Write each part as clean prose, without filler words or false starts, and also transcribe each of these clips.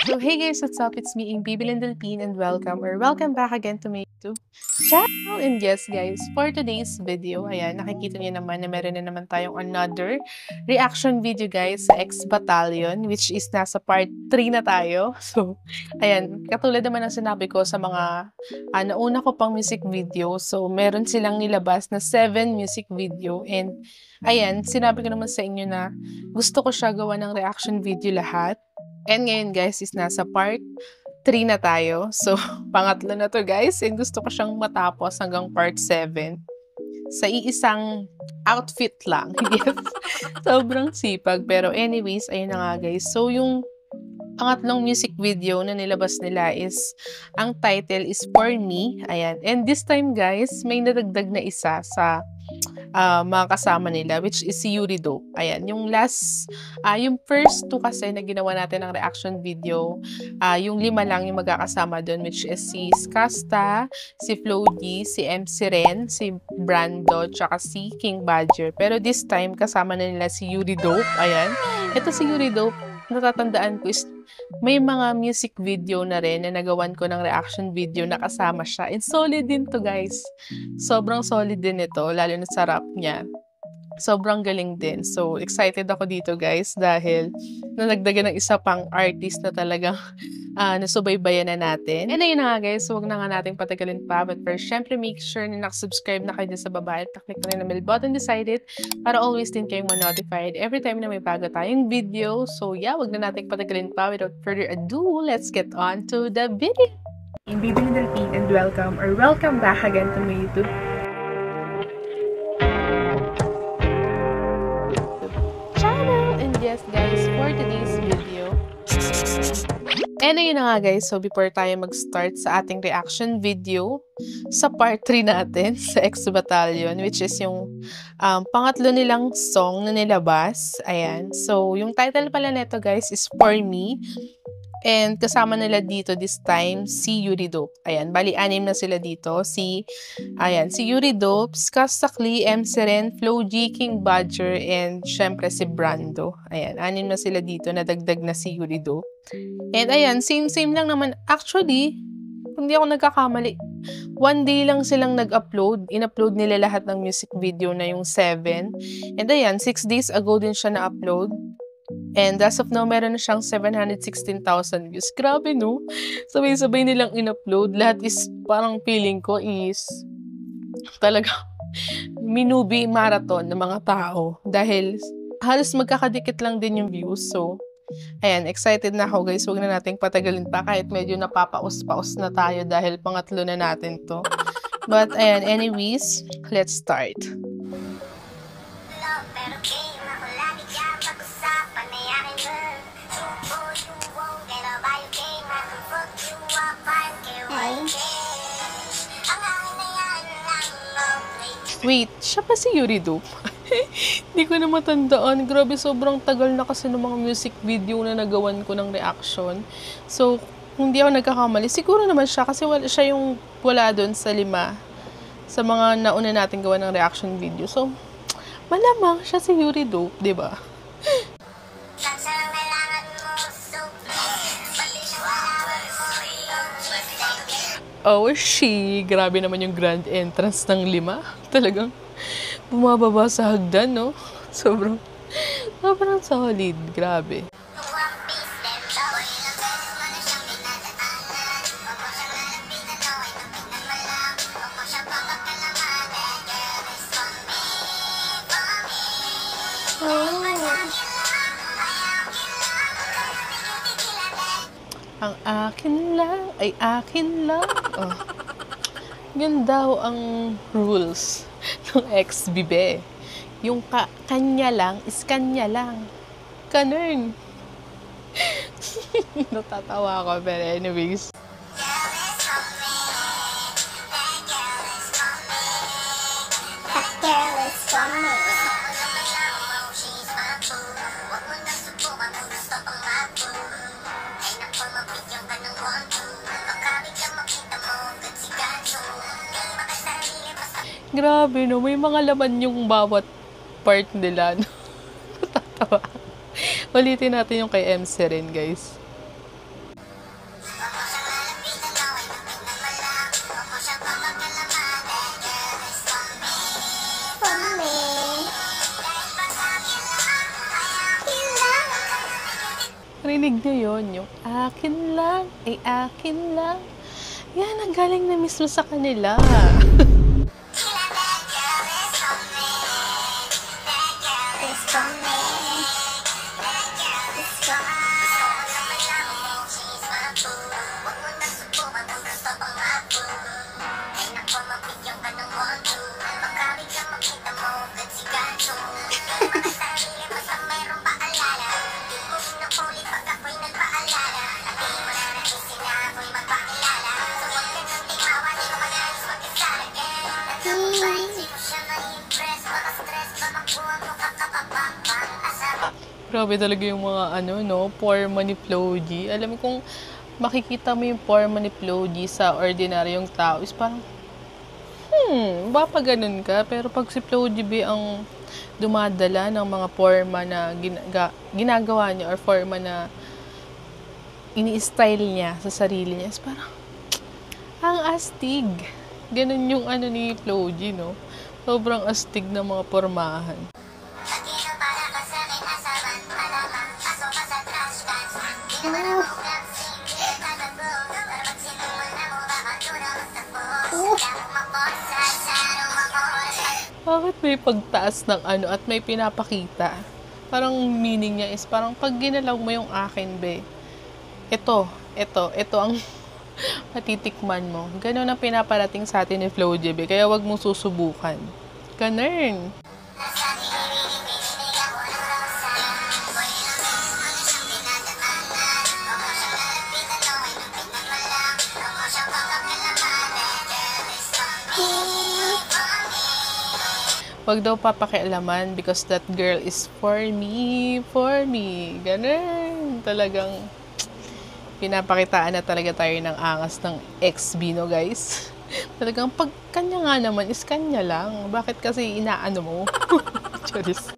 So hey guys, what's up? It's me, Baby Lindalpin, and welcome back again to my YouTube channel. And yes guys, for today's video, ayan, nakikita niyo naman na meron na naman tayong another reaction video guys sa X Battalion, which is nasa part 3 na tayo. So, ayan, katulad naman ng sinabi ko sa mga nauna ko pang music video, so meron silang nilabas na 7 music video, and ayan, sinabi ko naman sa inyo na gusto ko siya gawa ng reaction video lahat. And ngayon guys is nasa part 3 na tayo. So, pangatlo na to guys. And gusto ko siyang matapos hanggang part 7. Sa iisang outfit lang. Yes. Sobrang sipag. Pero anyways, ayun na nga guys. So, yung pangatlong music video na nilabas nila is, ang title is For Me. Ayan. And this time guys, may nadagdag na isa sa mga kasama nila, which is si Yuri Dope. Ayan, yung yung first 2 kasi na ginawa natin ng reaction video, yung 5 lang yung magkakasama doon, which is si Skasta, si Flo G, si MC Ren, si Brando, tsaka si King Badger. Pero this time, kasama na nila si Yuri Dope. Ayan, ito si Yuri Dope, natatandaan ko is may mga music video na rin na nagawan ko ng reaction video na kasama siya. And solid din to guys. Sobrang solid din ito, lalo na sa rap niya. Sobrang galing din. So, excited ako dito guys dahil nalagdagan ng isa pang artist na talagang nasubaybayan na natin. And ayun na nga guys, huwag na nga nating patagalin pa. But first, syempre make sure na nakasubscribe na kayo din sa baba at click na rin na bell button beside it para always din kayong ma-notified every time na may bago tayong video. So yeah, huwag na nating patagalin pa. Without further ado, let's get on to the video. I'm Baby Lindalpin and welcome back again to my YouTube channel. And yes guys, for today's video, and ayun na nga guys, so before tayo mag-start sa ating reaction video sa part 3 natin sa X Battalion, which is yung pangatlo nilang song na nilabas. Ayan, so yung title pala nito guys is For Me. And kasama nila dito this time si Yuri Dope. Ayan, bali 6 na sila dito. Si Yuri Dope, Skasta, MC Ren, Flo G, King Badger, and syempre si Brando. Ayan, 6 na sila dito, nadagdag na si Yuri Dope. And ayan, same lang naman. Actually, kung di ako nagkakamali, 1 day lang silang nag-upload. In-upload nila lahat ng music video na yung 7. And ayan, 6 days ago din siya na-upload. And as of now, meron na siyang 716,000 views. Grabe, no? Sabay-sabay nilang in-upload. Lahat is, parang feeling ko is, talaga, minubi marathon ng mga tao. Dahil, halos magkakadikit lang din yung views. So, ayan, excited na ako guys. Huwag na nating patagalin pa kahit medyo napapaus-paus na tayo dahil pangatlo na natin to. But, ayan, anyways, let's start. Wait, siya pa si Yuri Dope? Hindi ko na matandaan. Grabe, sobrang tagal na kasi ng mga music video na nagawan ko ng reaction. So, kung di ako nagkakamali, siguro naman siya kasi siya yung wala doon sa 5 sa mga nauna natin gawa ng reaction video. So, malamang siya si Yuri Dope, di ba? Oh, grabe naman yung grand entrance ng 5. Talagang bumababa sa hagdan, no? Sobrang solid. Grabe. Ang akin lang ay akin lang. Oh. Yun daw ang rules ng ex-bibe. Yung kanya lang is kanya lang. Ganun. Natatawa ako, pero anyways. Grabe, no? May mga laman yung bawat part nila, no? Natatawa. Ulitin natin yung kay MC Ren, guys. Narinig niyo yun? Yung akin lang, ay akin lang. Yan, ang galing na mismo sa kanila. Grabe talaga yung mga forma ni Flo G. Alam mo kung makikita mo yung forma ni Flo G sa ordinaryong tao is parang, baka ganun ka. Pero pag si Flo G ang dumadala ng mga forma na ginagawa niya or forma na ini-style niya sa sarili niya is parang, ang astig. Ganun yung ni Flo G, no? Sobrang astig na mga pormahan. Bakit may pagtaas ng at may pinapakita? Parang meaning niya is parang pag ginalaw mo yung akin, be. Ito ang matitikman mo. Ganun ang pinaparating sa atin ni Flo G, be. Kaya wag mo susubukan. Ganun. Wag daw papakialaman because that girl is for me. Ganun. Talagang pinapakitaan na talaga tayo ng angas ng XB, no guys? Talagang pag kanya nga naman is kanya lang. Bakit kasi inaano mo? Charis.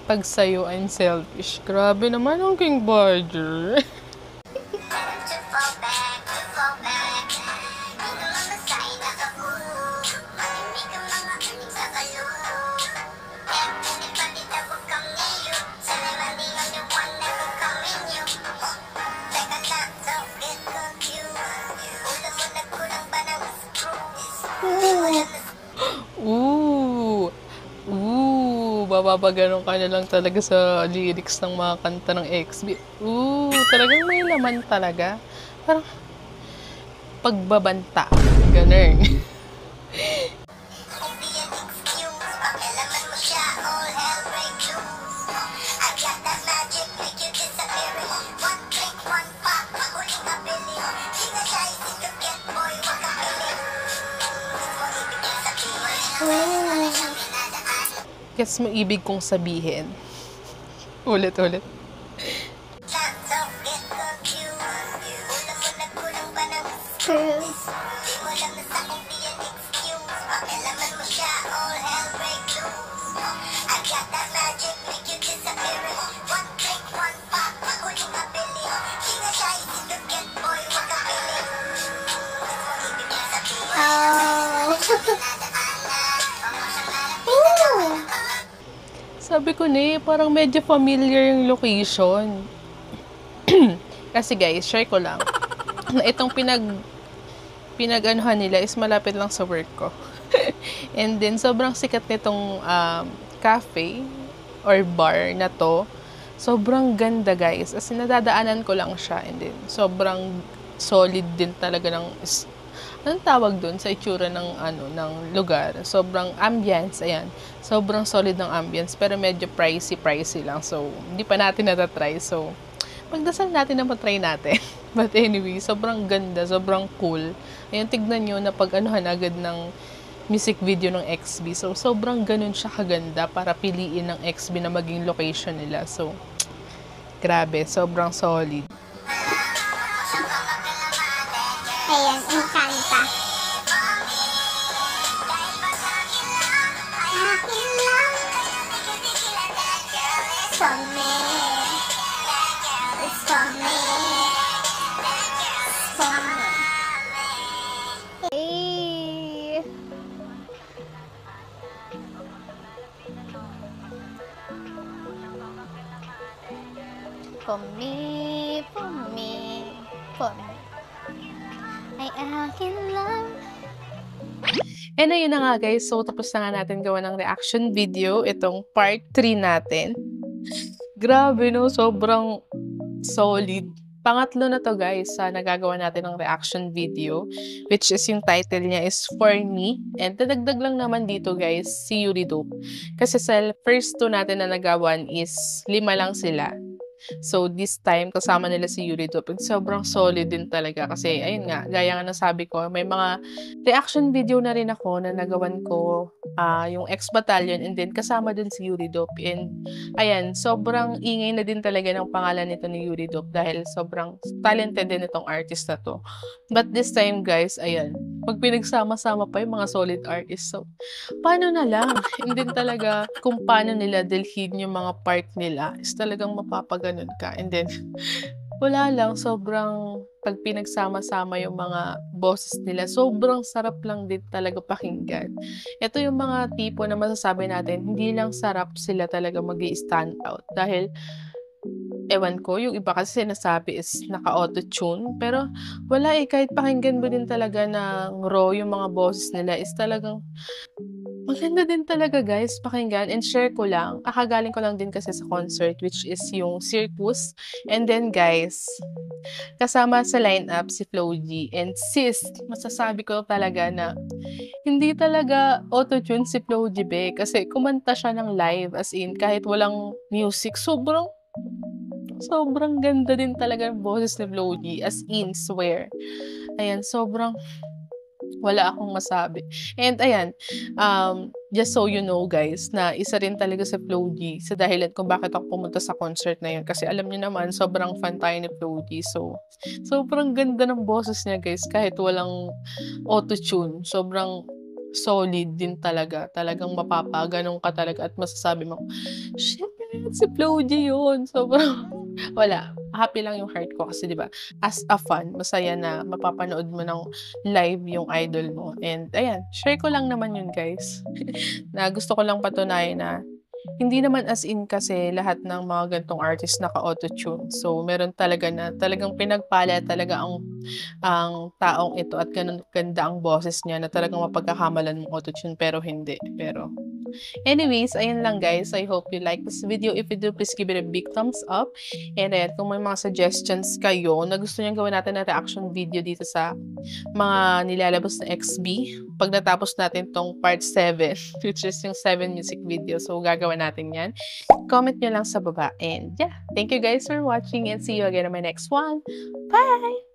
Pag sa'yo, I'm selfish. Grabe naman ang King Barger. Bababaganon ka na lang talaga sa lyrics ng mga kanta ng XB. Talagang may laman talaga. Parang pagbabanta. Ganun. Gets mo ibig kong sabihin. Ulit. Sabi ko parang medyo familiar yung location. Kasi guys, share ko lang. Na itong pinag-anuhan nila is malapit lang sa work ko. And then, sobrang sikat nitong cafe or bar na to. Sobrang ganda guys. As in, nadadaanan ko lang siya. And then, sobrang solid din talaga ng anong tawag doon sa itsura ng lugar. Sobrang ambience, ayan. Sobrang solid ng ambience, pero medyo pricey lang. So, hindi pa natin natatry. So, pagdasal natin na matry natin. But anyway, sobrang ganda, sobrang cool. Ayan, tignan nyo na pag-anuhan agad ng music video ng XB. So, sobrang ganun siya kaganda para piliin ng XB na maging location nila. So, grabe, sobrang solid. Ayan, Encanta. for me. It's for me. It's for me. Hey. For me, for me, for me. Ay akin lang. And ayun na nga guys, so tapos na nga natin gawa ng reaction video, itong part 3 natin. Grabe no, sobrang solid. Pangatlo na to guys sa nagagawa natin ng reaction video, which is yung title niya is For Me. And dadagdag lang naman dito guys, si Yuri Dope. Kasi sa first 2 natin na nagawan is 5 lang sila. So, this time, kasama nila si Yuri Dope. Sobrang solid din talaga. Kasi, ayun nga, gaya nga ng sabi ko, may mga reaction video na rin ako na nagawan ko yung X-Battalion and then kasama din si Yuri Dope. And, ayan, sobrang ingay na din talaga ng pangalan nito ni Yuri Dope dahil sobrang talented din itong artist na to. But this time, guys, ayan, pag pinagsama-sama pa yung mga solid artists, so, paano na lang? Hindi talaga kung paano nila dalhin yung mga part nila is talagang mapapaganon ka. And then, wala lang, sobrang pag pinagsama-sama yung mga boses nila, sobrang sarap lang din talaga pakinggan. Ito yung mga tipo na masasabi natin, hindi lang sarap sila talaga mag-i-stand out. Dahil, ewan ko, yung iba kasi sinasabi is naka-auto-tune. Pero wala kahit pakinggan mo din talaga ng raw yung mga boses nila is talagang maganda din talaga guys pakinggan. And share ko lang, kakagaling ko lang din kasi sa concert which is yung Circus. And then guys, kasama sa lineup si Flo G. And sis, masasabi ko talaga na hindi talaga auto-tune si Flo G be. Kasi kumanta siya ng live as in kahit walang music. Sobrang ganda din talaga ng boses ni Flo G. As in, swear. Ayan, sobrang wala akong masabi. And ayan, just so you know guys, na isa rin talaga sa Flo G sa dahilan kung bakit ako pumunta sa concert na yun. Kasi alam niyo naman, sobrang fan tayo ni Flo G. So, sobrang ganda ng boses niya guys, kahit walang auto-tune. Sobrang solid din talaga. Talagang mapapaganong ka talaga at masasabi mo, shit, si Flo G yun. Sobrang, wala. Happy lang yung heart ko kasi 'di ba? As a fan, masaya na mapapanood mo ng live yung idol mo. And ayan, share ko lang naman yun, guys. Na gusto ko lang patunayan na hindi naman as in kasi lahat ng mga gantong artist naka-auto-tune. So, meron talaga na talagang pinagpala talaga ang taong ito at ganun ganda ang boses niya na talagang mapagkakamalan ng auto-tune pero hindi. Pero anyways, ayun lang guys. I hope you like this video. If you do, please give it a big thumbs up. And ayan, kung may mga suggestions kayo na gusto nyo gawin natin na reaction video dito sa mga nilalabas na XB, pag natapos natin tong part 7, which is yung 7 music video. So, gagawin natin yan. Comment nyo lang sa baba. And yeah, thank you guys for watching and see you again on my next one. Bye!